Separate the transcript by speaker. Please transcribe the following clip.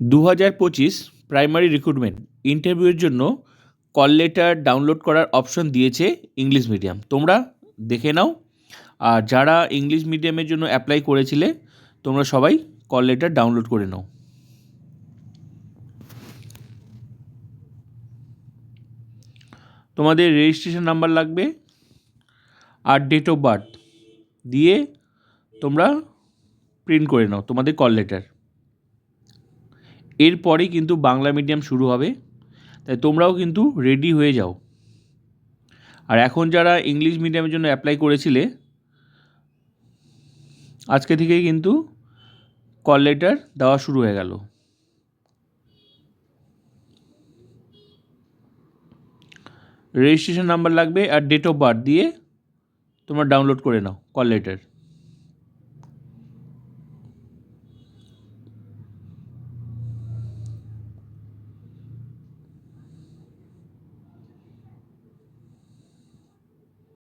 Speaker 1: 2025 primary recruitment ইন্টারভিউয়ের জন্য call letter download করার অপশন দিয়েছে ইংলিশ মিডিয়াম। তোমরা দেখে নাও, আর যারা ইংলিশ মিডিয়ামের জন্য অ্যাপ্লাই করেছিলে তোমরা সবাই কল লেটার ডাউনলোড করে নাও। তোমাদের রেজিস্ট্রেশন নাম্বার লাগবে আর ডেট অফ বার্থ দিয়ে তোমরা প্রিন্ট করে নাও তোমাদের কল লেটার। এরপরেই কিন্তু বাংলা মিডিয়াম শুরু হবে, তাই তোমরাও কিন্তু রেডি হয়ে যাও। আর এখন যারা ইংলিশ মিডিয়ামের জন্য অ্যাপ্লাই করেছিলে আজকে থেকেই কিন্তু কল লেটার দেওয়া শুরু হয়ে গেল। রেজিস্ট্রেশন নাম্বার লাগবে আর ডেট অফ বার্থ দিয়ে তোমরা ডাউনলোড করে নাও কল লেটার।